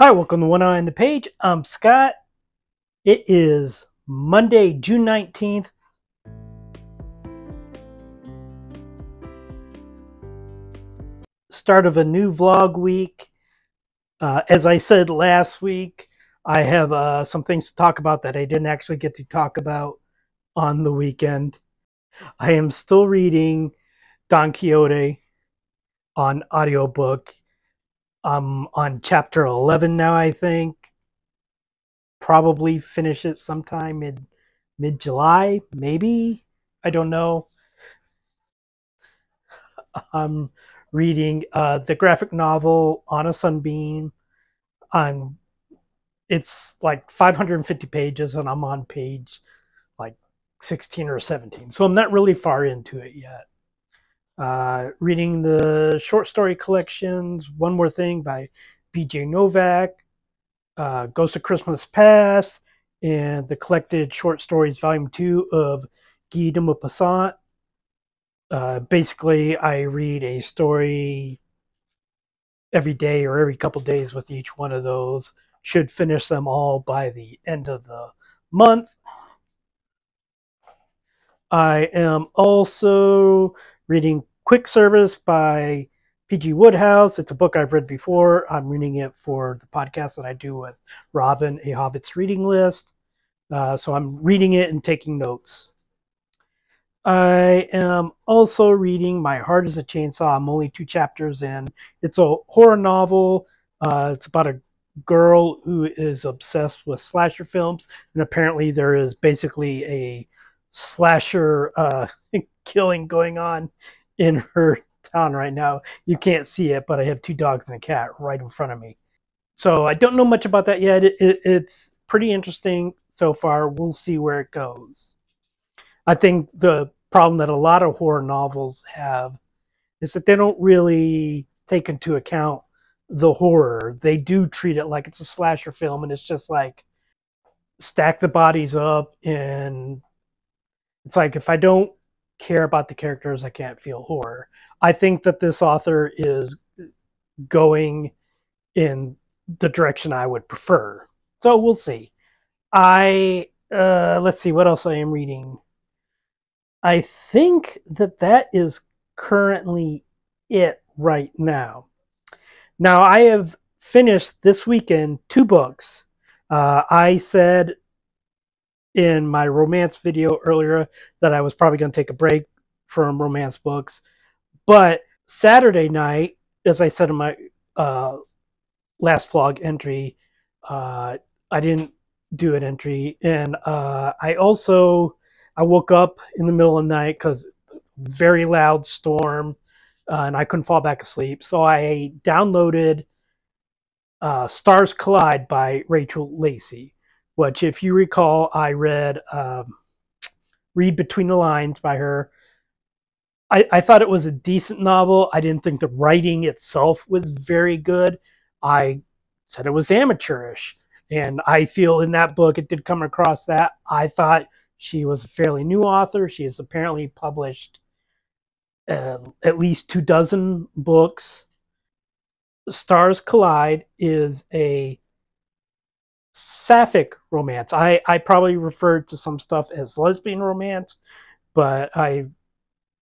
Hi, welcome to One Eye on the Page. I'm Scott. It is Monday, June 19th. Start of a new vlog week. As I said last week, I have some things to talk about that I didn't actually get to talk about on the weekend. I am still reading Don Quixote on audiobook. I'm on chapter 11 now, I think. Probably finish it sometime mid-July, maybe. I don't know. I'm reading the graphic novel on a Sunbeam. I'm It's like 550 pages, and I'm on page like 16 or 17, so I'm not really far into it yet. Reading the short story collections, One More Thing by B.J. Novak, Ghost of Christmas Past, and the collected short stories volume 2 of Guy de Maupassant. Basically, I read a story every day or every couple days with each one of those. Should finish them all by the end of the month. I am also reading Quick Service by P.G. Wodehouse. It's a book I've read before. I'm reading it for the podcast that I do with Robin, A Hobbit's Reading List. So I'm reading it and taking notes. I am also reading My Heart is a Chainsaw. I'm only 2 chapters in. It's a horror novel. It's about a girl who is obsessed with slasher films, and apparently there is basically a slasher killing going on in her town right now. You can't see it, but I have 2 dogs and a cat right in front of me. So I don't know much about that yet. It's pretty interesting so far. We'll see where it goes. I think the problem that a lot of horror novels have is that they don't really take into account the horror. They do treat it like it's a slasher film, and it's just like stack the bodies up, and it's like, if I don't care about the characters, I can't feel horror. I think that this author is going in the direction I would prefer. So we'll see. Let's see what else I am reading. I think that is currently it right now. Now, I have finished this weekend 2 books. I said in my romance video earlier that I was probably going to take a break from romance books. But Saturday night, as I said in my last vlog entry, I didn't do an entry. And I woke up in the middle of the night because very loud storm, and I couldn't fall back asleep. So I downloaded Stars Collide by Rachel Lacey, which, if you recall, I read Read Between the Lines by her. I thought it was a decent novel. I didn't think the writing itself was very good. I said it was amateurish. And I feel in that book it did come across that. I thought she was a fairly new author. She has apparently published at least 24 books. Stars Collide is a sapphic romance. I probably referred to some stuff as lesbian romance, but I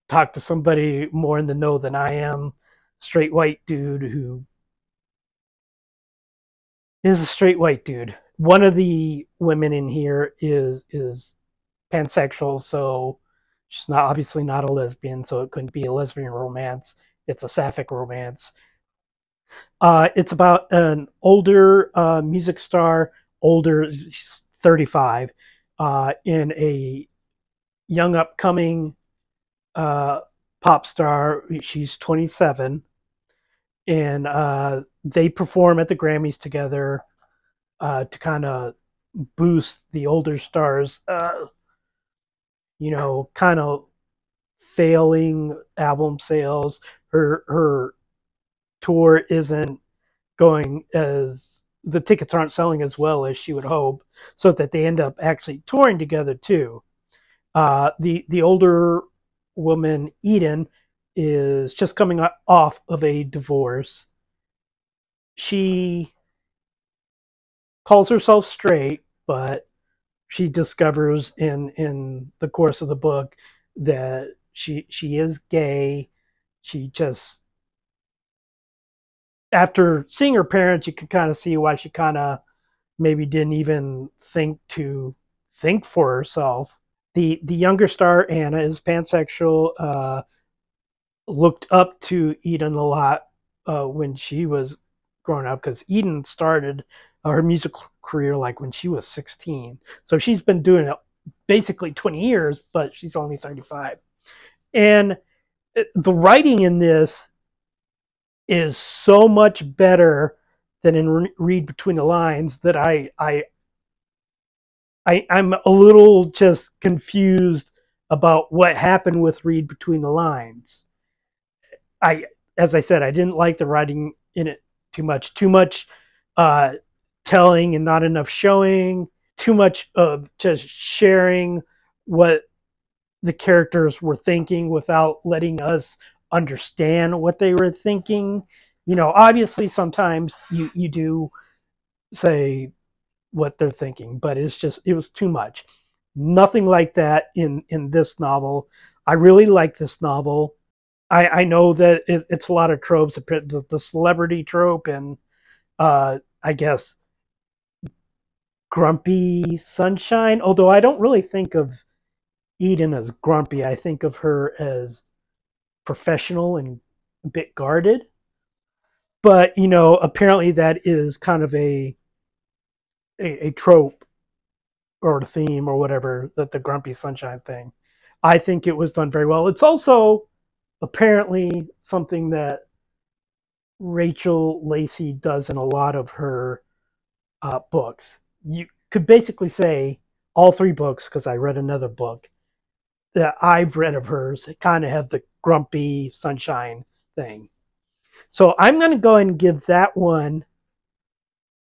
talked to somebody more in the know than I am, straight white dude who is a straight white dude. One of the women in here is pansexual, so she's not obviously not a lesbian, so it couldn't be a lesbian romance. It's a sapphic romance. It's about an older music star, older, 35, in a young upcoming pop star. She's 27, and they perform at the Grammys together to kind of boost the older stars, kind of failing album sales. Her tour isn't going as the tickets aren't selling as well as she would hope, so that they end up actually touring together too. The older woman, Eden, is just coming off of a divorce. She calls herself straight, but she discovers in the course of the book that she is gay. She just, after seeing her parents, you can kind of see why she kind of maybe didn't even think for herself. The younger star Anna is pansexual. Looked up to Eden a lot when she was growing up, because Eden started her music career like when she was 16. So she's been doing it basically 20 years, but she's only 35. And the writing in this is so much better than in Read Between the Lines that I'm a little just confused about what happened with Read Between the Lines. As I said, I didn't like the writing in it too much. Too much telling and not enough showing. Too much of just sharing what the characters were thinking without letting us understand what they were thinking. You know, obviously sometimes you do say what they're thinking, but it was too much. Nothing like that in this novel. I really like this novel. I know that it's a lot of tropes, the celebrity trope, and I guess grumpy sunshine. Although I don't really think of Eden as grumpy. I think of her as professional and a bit guarded. But you know, apparently that is kind of a trope or a theme or whatever, that the grumpy sunshine thing. I think it was done very well. It's also apparently something that Rachel Lacey does in a lot of her books. You could basically say all three books, because I read another book that I've read of hers, kind of have the grumpy sunshine thing. So I'm going to go ahead and give that one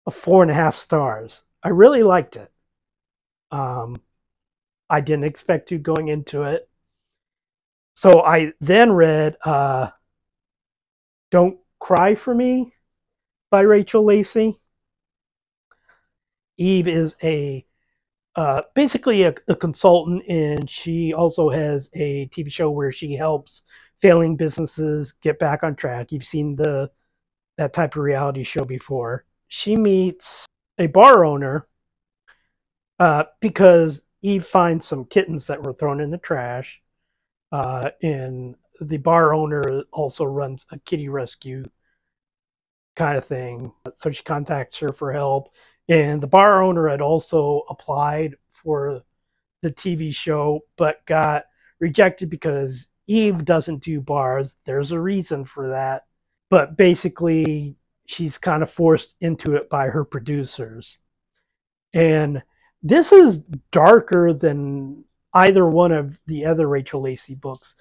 a 4.5 stars. I really liked it. I didn't expect to going into it. So I then read Don't Cry for Me by Rachel Lacey. Eve is basically a consultant, and she also has a TV show where she helps failing businesses get back on track. You've seen that type of reality show before. She meets a bar owner because Eve finds some kittens that were thrown in the trash, and the bar owner also runs a kitty rescue kind of thing. So she contacts her for help. And the bar owner had also applied for the TV show, but got rejected because Eve doesn't do bars. There's a reason for that. But basically, she's kind of forced into it by her producers. And this is darker than either one of the other Rachel Lacey books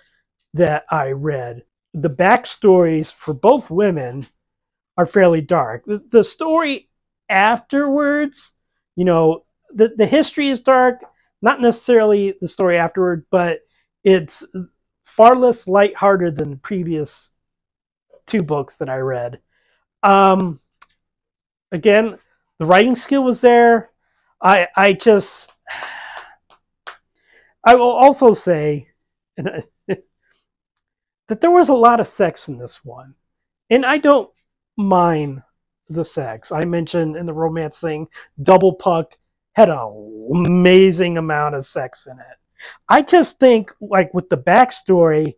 that I read. The backstories for both women are fairly dark. The story afterwards, you know, the history is dark, not necessarily the story afterward, but it's far less lighthearted than the previous two books that I read. Again, the writing skill was there. I will also say that there was a lot of sex in this one. And I don't mind the sex. I mentioned in the romance thing, Double Puck had an amazing amount of sex in it. I just think, like, with the backstory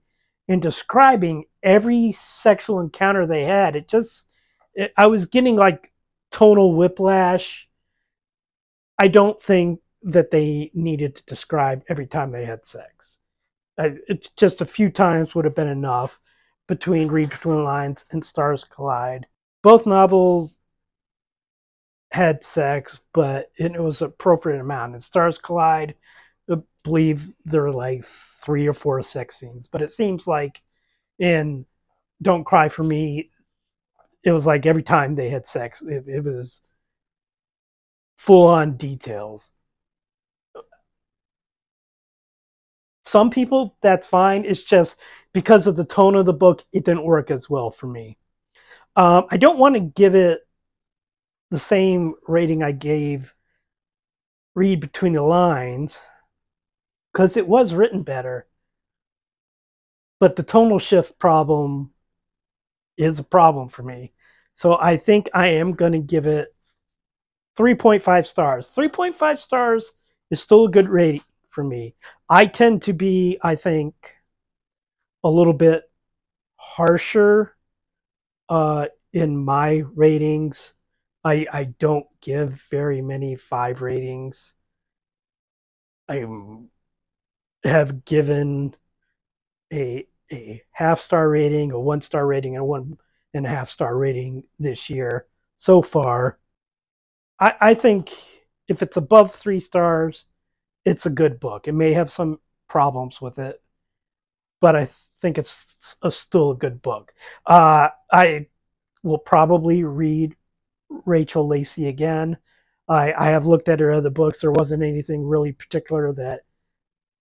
and describing every sexual encounter they had, I was getting like tonal whiplash. I don't think that they needed to describe every time they had sex. It's just a few times would have been enough between Read Between the Lines and Stars Collide. Both novels had sex, but it was an appropriate amount. In Stars Collide, I believe there were like 3 or 4 sex scenes, but it seems like in Don't Cry for Me, it was like every time they had sex, it was full-on details. Some people, that's fine. It's just because of the tone of the book, it didn't work as well for me. I don't want to give it the same rating I gave Read Between the Lines, because it was written better. But the tonal shift problem is a problem for me. So I think I am going to give it 3.5 stars. 3.5 stars is still a good rating for me. I tend to be, I think, a little bit harsher in my ratings. I don't give very many 5 ratings. I have given a half-star rating, a 1-star rating, and a 1.5-star rating this year so far. I think if it's above 3 stars, it's a good book. It may have some problems with it, but I think it's still a good book. I will probably read Rachel Lacey again. I have looked at her other books. There wasn't anything really particular that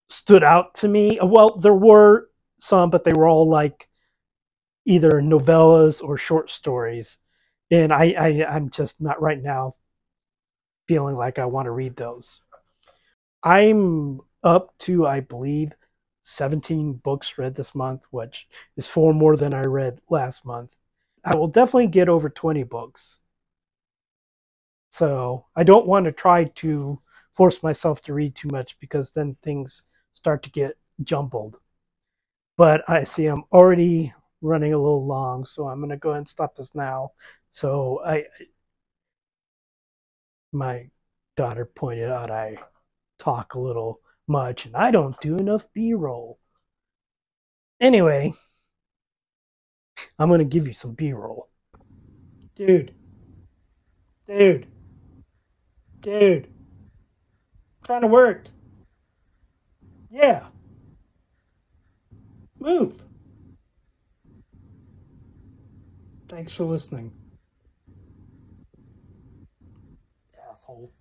stood out to me. Well, there were some, but they were all like either novellas or short stories. And I'm just not right now feeling like I want to read those. I'm up to, I believe, 17 books read this month, which is 4 more than I read last month. I will definitely get over 20 books. So I don't want to try to force myself to read too much because then things start to get jumbled. But I see I'm already running a little long, so I'm going to go ahead and stop this now. So my daughter pointed out I talk a little much and I don't do enough B-roll. Anyway, I'm going to give you some B-roll. Dude. I'm trying to work. Yeah. Move. Thanks for listening. Asshole.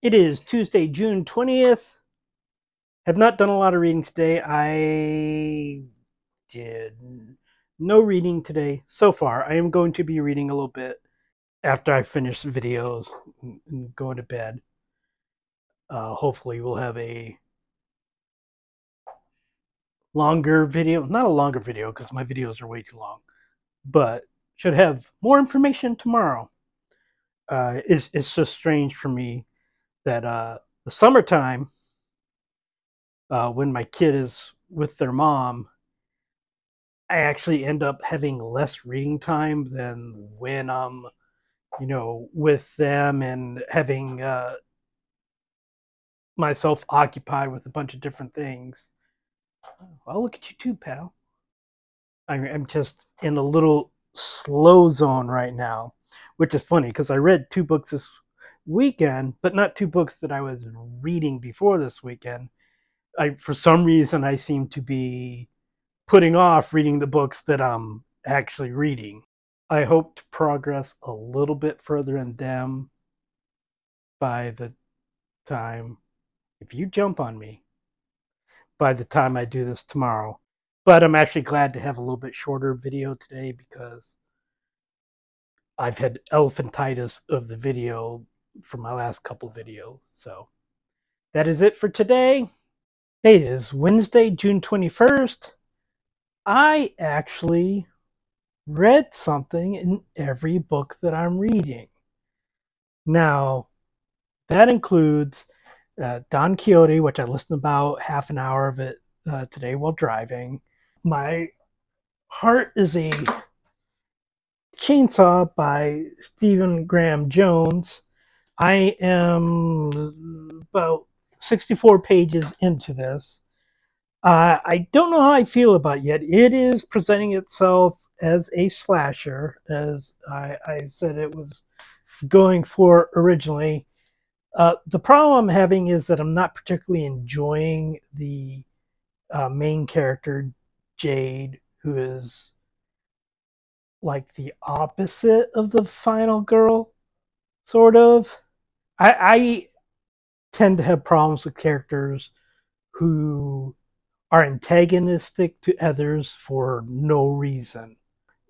It is Tuesday, June 20th. Have not done a lot of reading today. I did no reading today so far. I am going to be reading a little bit after I finish the videos and going to bed. Hopefully we'll have a longer video. Not a longer video because my videos are way too long. But should have more information tomorrow. It's just strange for me that the summertime, when my kid is with their mom, I actually end up having less reading time than when I'm, with them and having myself occupied with a bunch of different things. Well, look at you too, pal. I'm just in a little slow zone right now, which is funny because I read 2 books this weekend, but not 2 books that I was reading before this weekend. For some reason, I seem to be putting off reading the books that I'm actually reading. I hope to progress a little bit further in them by the time, if you jump on me, by the time I do this tomorrow. But I'm actually glad to have a little bit shorter video today because I've had elephantitis of the video for my last couple videos. So that is it for today. It is Wednesday, June 21st. I actually read something in every book that I'm reading. Now, that includes Don Quixote, which I listened about half an hour of it today while driving. My Heart is a Chainsaw by Stephen Graham Jones. I am about 64 pages into this. I don't know how I feel about it yet. It is presenting itself as a slasher, as I said it was going for originally. The problem I'm having is that I'm not particularly enjoying the main character, Jade, who is like the opposite of the final girl, sort of. I tend to have problems with characters who are antagonistic to others for no reason.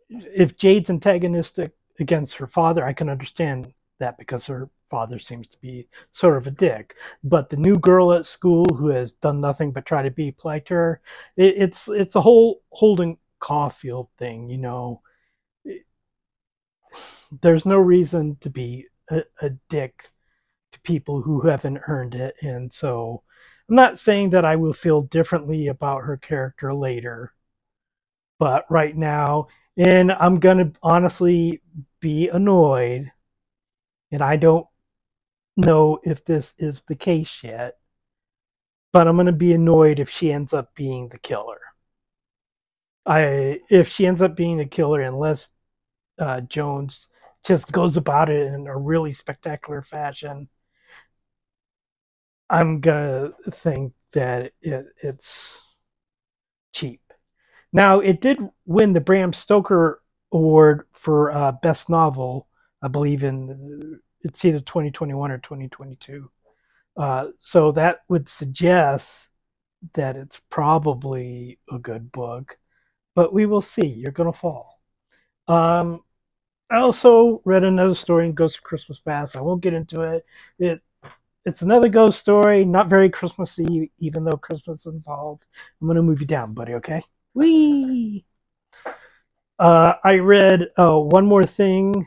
If Jade's antagonistic against her father, I can understand that because her father seems to be sort of a dick. But the new girl at school who has done nothing but try to be polite to her, it's a whole Holden Caulfield thing, you know. There's no reason to be a dick to people who haven't earned it, and so I'm not saying that I will feel differently about her character later, but right now, and I'm gonna honestly be annoyed, and I don't know if this is the case yet, but I'm gonna be annoyed if she ends up being the killer. If she ends up being the killer, unless Jones just goes about it in a really spectacular fashion, I'm gonna think that it's cheap. Now, it did win the Bram Stoker Award for Best Novel, I believe in it's either 2021 or 2022. So that would suggest that it's probably a good book, but we will see. You're gonna fall. Um, I also read another story in Ghost of Christmas Past. I won't get into it. It it's another ghost story, not very Christmassy, even though Christmas is involved. I'm gonna move you down, buddy. Okay? Whee! I read one more thing,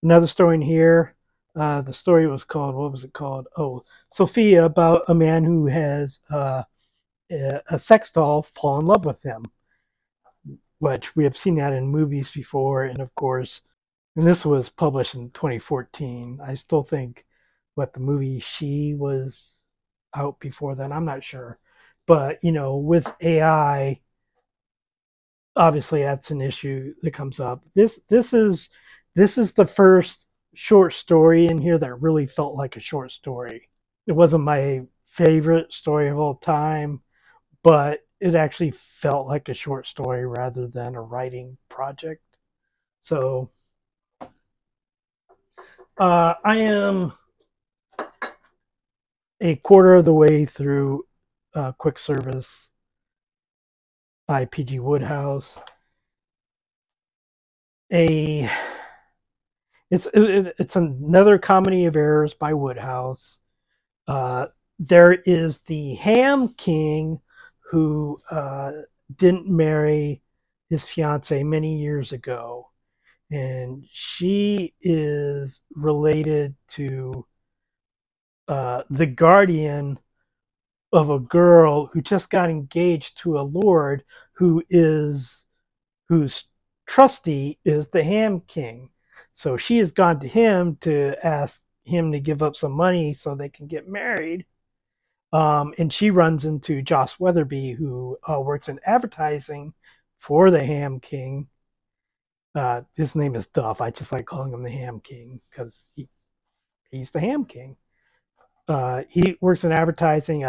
another story in here. The story was called, what was it called? Oh, Sophia, about a man who has a sex doll fall in love with him, which we have seen that in movies before, and of course, and this was published in 2014. I still think what the movie She was out before then. I'm not sure, but you know, with AI, obviously that's an issue that comes up. This is the first short story in here that really felt like a short story. It wasn't my favorite story of all time, but it actually felt like a short story rather than a writing project. So I am a quarter of the way through Quick Service by P.G. Wodehouse. A it's another comedy of errors by Wodehouse. There is the Ham King who didn't marry his fiance many years ago, and she is related to the guardian of a girl who just got engaged to a lord whose trustee is the Ham King. So she has gone to him to ask him to give up some money so they can get married. And she runs into Joss Weatherby, who works in advertising for the Ham King. His name is Duff. I just like calling him the Ham King because he's the Ham King. He works in advertising,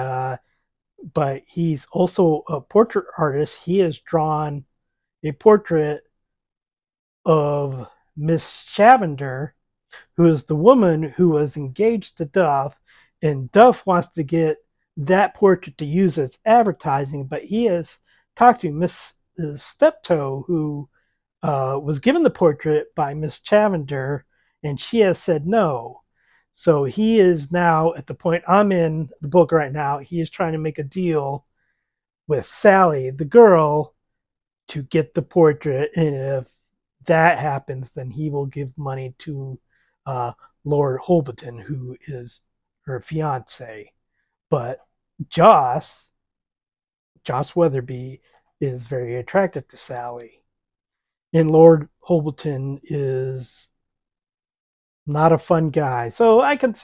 but he's also a portrait artist. He has drawn a portrait of Miss Chavender, who is the woman who was engaged to Duff, and Duff wants to get that portrait to use as advertising, but he has talked to Miss Steptoe, who was given the portrait by Miss Chavender, and she has said no. So he is now at the point I'm in the book right now. He is trying to make a deal with Sally, the girl, to get the portrait, and if that happens, then he will give money to uh, Lord Holbeton, who is her fiance. But Joss, Joss Weatherby, is very attracted to Sally, and Lord Holbeton is not a fun guy. So I think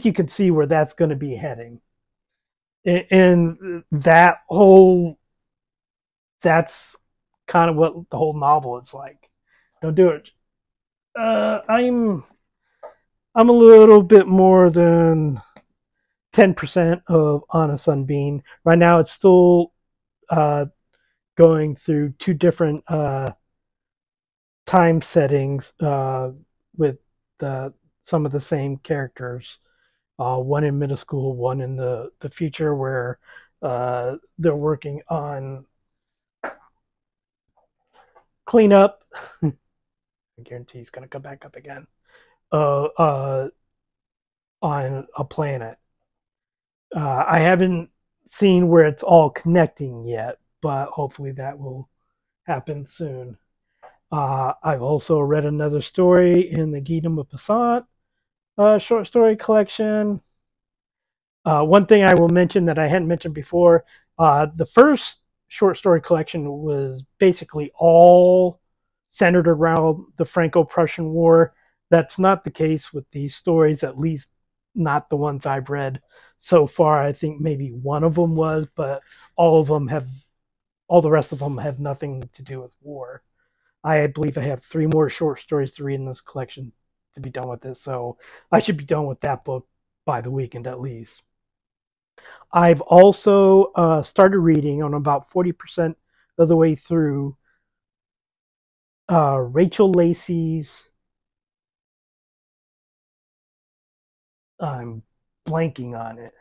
you can see where that's going to be heading, and that's kind of what the whole novel is like. Don't do it. I'm a little bit more than 10% of On a Sunbeam. Right now, it's still uh, going through two different time settings with some of the same characters. One in middle school, one in the future, where they're working on cleanup I guarantee he's going to come back up again. Uh, uh, on a planet. I haven't seen where it's all connecting yet, but hopefully that will happen soon. I've also read another story in the Guide de Maupassant short story collection. One thing I will mention that I hadn't mentioned before, the first short story collection was basically all centered around the Franco-Prussian War. That's not the case with these stories, at least not the ones I've read so far. I think maybe one of them was, but all the rest of them have nothing to do with war. I believe I have 3 more short stories to read in this collection to be done with this, so I should be done with that book by the weekend at least. I've also started reading on about 40% of the way through Rachel Lacey's, I'm blanking on it.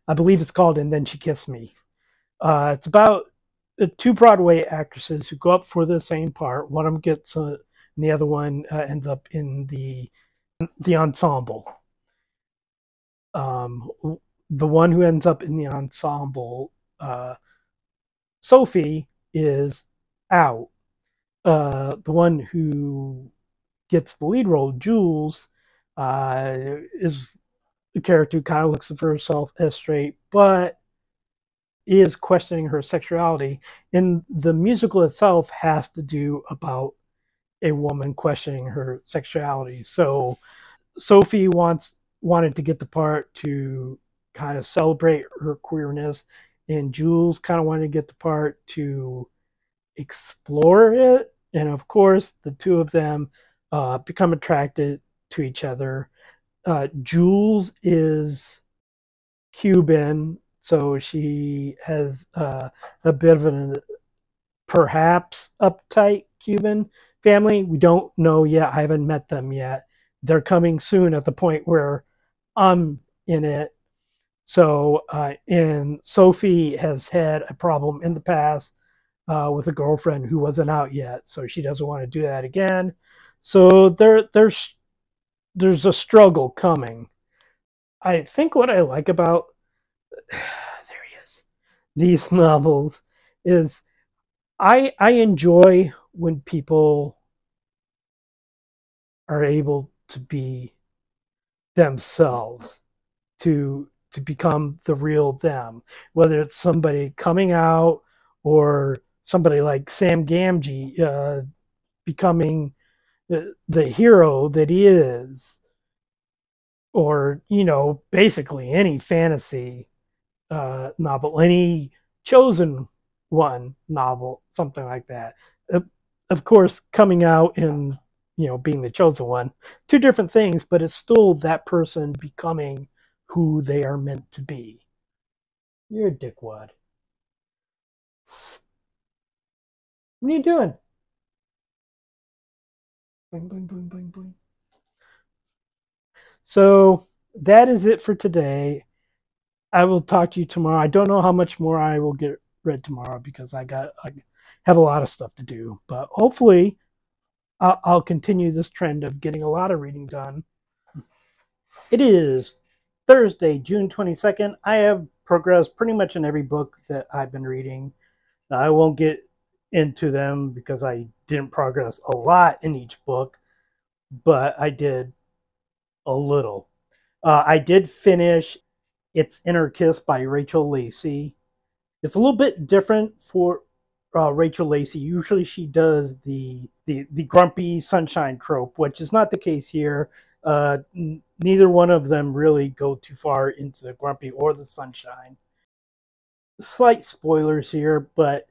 I believe it's called And Then She Kissed Me. It's about 2 Broadway actresses who go up for the same part. One of them gets, and the other one ends up in the ensemble. The one who ends up in the ensemble, Sophie, is out. The one who gets the lead role, Jules, is the character who kind of looks for herself as straight, but is questioning her sexuality. And the musical itself has to do about a woman questioning her sexuality. So Sophie wanted to get the part to kind of celebrate her queerness, and Jules kind of wanted to get the part to explore it. And of course, the two of them become attracted to each other. Jules is Cuban, so she has a bit of an perhaps uptight Cuban family. We don't know yet. I haven't met them yet. They're coming soon at the point where I'm in it. So, and Sophie has had a problem in the past with a girlfriend who wasn't out yet, so she doesn't want to do that again. So there's a struggle coming. I think what I like about there he is, these novels is I enjoy when people are able to be themselves, to become the real them, whether it's somebody coming out or somebody like Sam Gamgee becoming the hero that he is, or basically any fantasy novel, any chosen one novel, something like that. Of course, coming out and being the chosen one, 2 different things, but it's still that person becoming who they are meant to be. You're a dickwad. What are you doing? Bling, bling, bling, bling, bling. So that is it for today. I will talk to you tomorrow. I don't know how much more I will get read tomorrow because I have a lot of stuff to do. But hopefully I'll continue this trend of getting a lot of reading done. It is Thursday, June 22nd. I have progressed pretty much in every book that I've been reading. I won't get into them because I didn't progress a lot in each book, but I did a little. I did finish It's Inner Kiss by Rachel Lacey. It's a little bit different for Rachel Lacey. Usually she does the grumpy sunshine trope, which is not the case here. Neither one of them really go too far into the grumpy or the sunshine. Slight spoilers here, but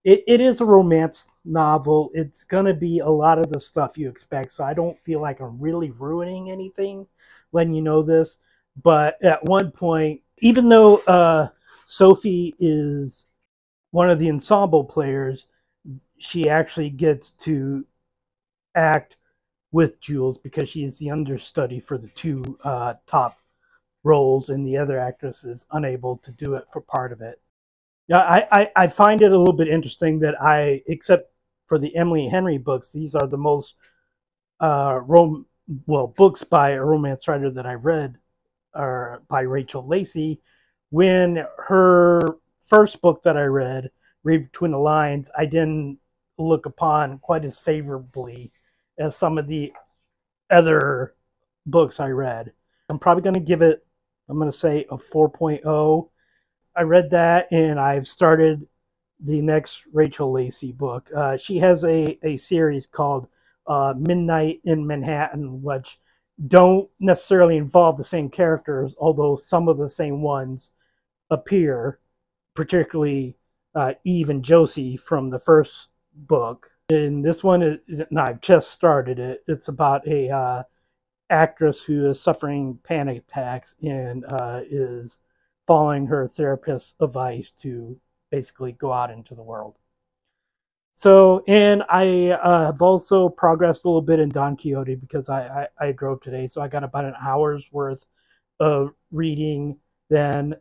it is a romance novel. It's going to be a lot of the stuff you expect, so I don't feel like I'm really ruining anything letting you know this. But at one point, even though Sophie is one of the ensemble players, she actually gets to act with Jules because she is the understudy for the 2 top roles, and the other actress is unable to do it for part of it. Yeah, I find it a little bit interesting that except for the Emily Henry books, these are the most books by a romance writer that I read are by Rachel Lacey. When her first book that I read, Read Between the Lines, I didn't look upon quite as favorably as some of the other books I read. I'm probably going to give it, I'm going to say a 4.0. I read that and I've started the next Rachel Lacey book. She has a series called Midnight in Manhattan, which don't necessarily involve the same characters, although some of the same ones appear, particularly Eve and Josie from the first book. And this one, and I've just started it. It's about a actress who is suffering panic attacks and is following her therapist's advice to basically go out into the world. So, and I have also progressed a little bit in Don Quixote because I drove today, so I got about an hour's worth of reading then.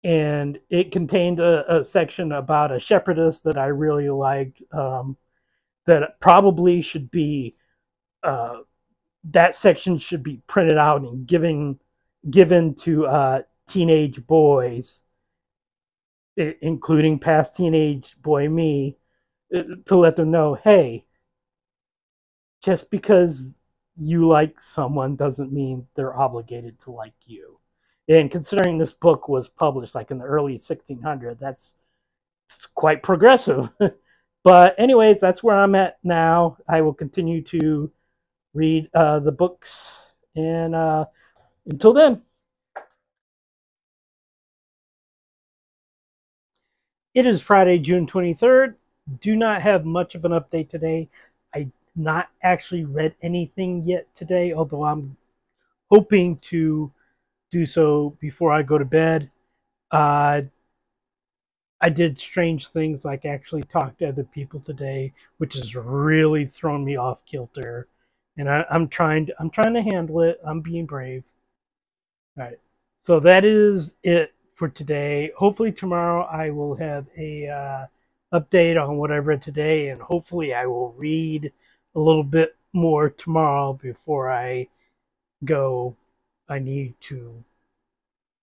And it contained a section about a shepherdess that I really liked, that probably should be, that section should be printed out and given to teenage boys, including past teenage boy me, to let them know, hey, just because you like someone doesn't mean they're obligated to like you. And considering this book was published like in the early 1600s, that's quite progressive. But anyways, that's where I'm at now. I will continue to read the books, and until then. It is Friday, June 23rd. Do not have much of an update today. I not actually read anything yet today, although I'm hoping to do so before I go to bed. I did strange things like actually talk to other people today, which has really thrown me off kilter. And I'm trying to handle it. I'm being brave. All right. So that is it for today. Hopefully tomorrow I will have a update on what I read today, and hopefully I will read a little bit more tomorrow before I go. I need to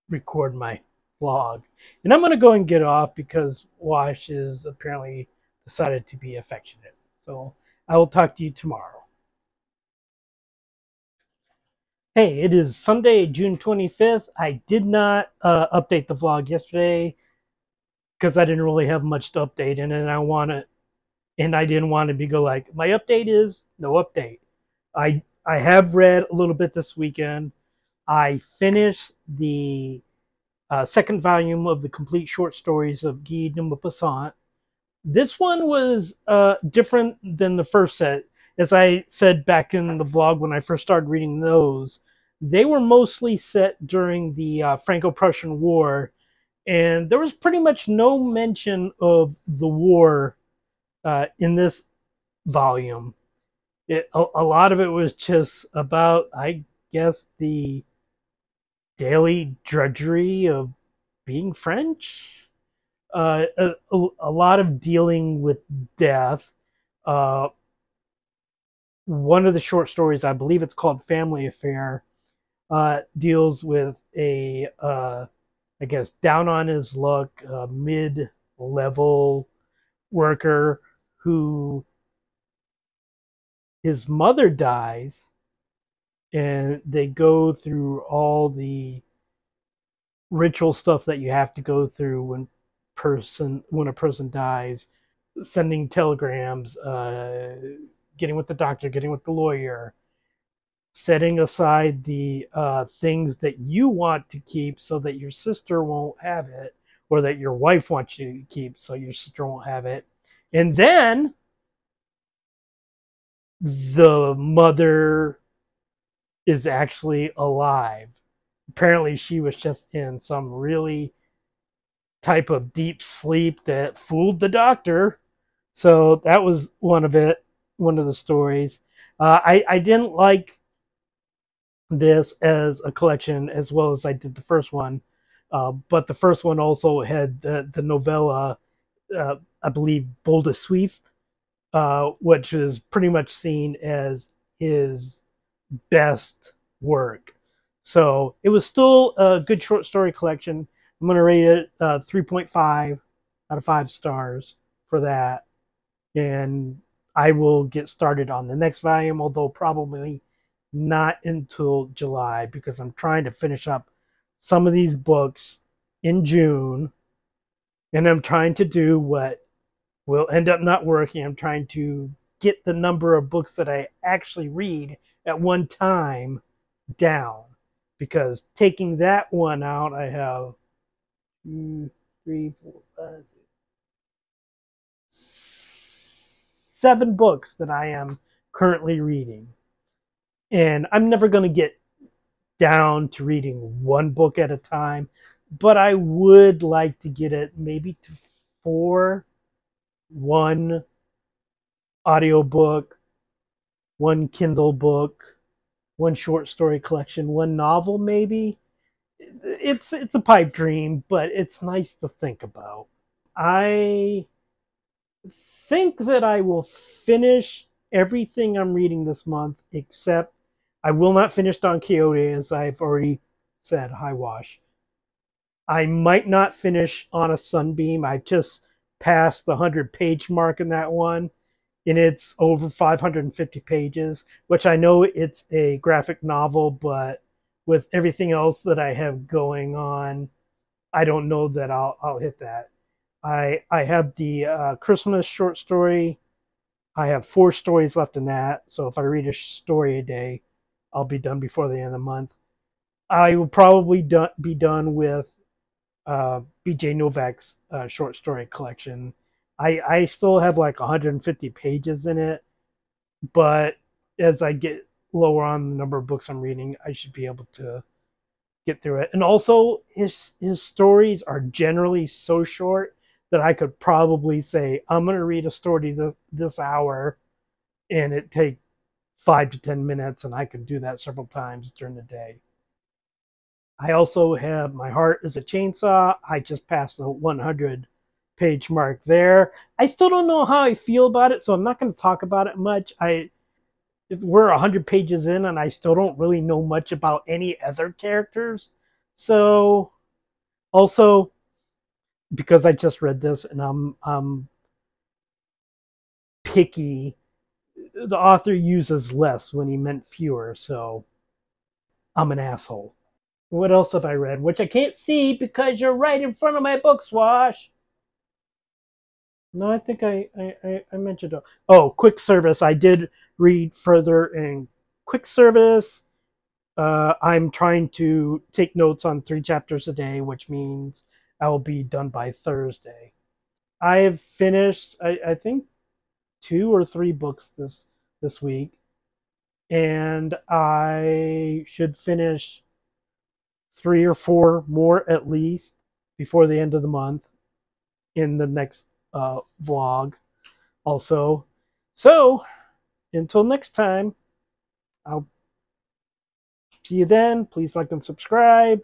record my vlog. And I'm going to go and get off because Wash is apparently decided to be affectionate. So I will talk to you tomorrow. Hey, it is Sunday, June 25th. I did not update the vlog yesterday because I didn't really have much to update, and I didn't want to be go like, my update is no update. I have read a little bit this weekend. I finished the second volume of the complete short stories of Guy de Maupassant. This one was different than the first set. As I said back in the vlog when I first started reading those, they were mostly set during the Franco-Prussian War, and there was pretty much no mention of the war in this volume. A lot of it was just about, I guess, the daily drudgery of being French. A lot of dealing with death. Uh, one of the short stories, I believe it's called Family Affair, deals with I guess, down on his luck, mid-level worker who his mother dies, and they go through all the ritual stuff that you have to go through when a person dies, sending telegrams, getting with the doctor, getting with the lawyer, setting aside the things that you want to keep so that your sister won't have it, or that your wife wants you to keep so your sister won't have it. And then the mother is actually alive. Apparently she was just in some really type of deep sleep that fooled the doctor. So that was one of the stories. I didn't like this as a collection as well as I did the first one, but the first one also had the novella, I believe, Bold as Swift, which is pretty much seen as his best work. So it was still a good short story collection. I'm going to rate it 3.5 out of 5 stars for that. And I will get started on the next volume, although probably not until July because I'm trying to finish up some of these books in June. And I'm trying to do what will end up not working. I'm trying to get the number of books that I actually read at one time down because taking that one out, I have 7 books that I am currently reading. And I'm never going to get down to reading one book at a time, but I would like to get it maybe to 4, one audiobook, one Kindle book, one short story collection, one novel maybe. It's a pipe dream, but it's nice to think about. I think that I will finish everything I'm reading this month, except I will not finish Don Quixote, as I've already said. Hi, Wash. I might not finish on a Sunbeam. I just passed the 100-page mark in that one, and it's over 550 pages, which I know it's a graphic novel, but with everything else that I have going on, I don't know that I'll hit that. I have the Christmas short story. I have 4 stories left in that, so if I read a story a day, I'll be done before the end of the month. I will probably be done with BJ Novak's short story collection. I still have like 150 pages in it, but as I get lower on the number of books I'm reading, I should be able to get through it. And also, his stories are generally so short that I could probably say I'm going to read a story this hour, and it take 5 to 10 minutes, and I could do that several times during the day. I also have My Heart is a Chainsaw. I just passed the 100-page mark there. I still don't know how I feel about it, so I'm not going to talk about it much. We're 100 pages in, and I still don't really know much about any other characters. So, also, because I just read this and I'm picky, the author uses less when he meant fewer, so I'm an asshole. What else have I read? Which I can't see because you're right in front of my book, Swash. No, I think I mentioned it. Oh, Quick Service. I did read further in Quick Service. I'm trying to take notes on 3 chapters a day, which means I will be done by Thursday. I have finished, I think, 2 or 3 books this week, and I should finish 3 or 4 more at least before the end of the month in the next vlog also. So until next time, I'll see you then. Please like and subscribe.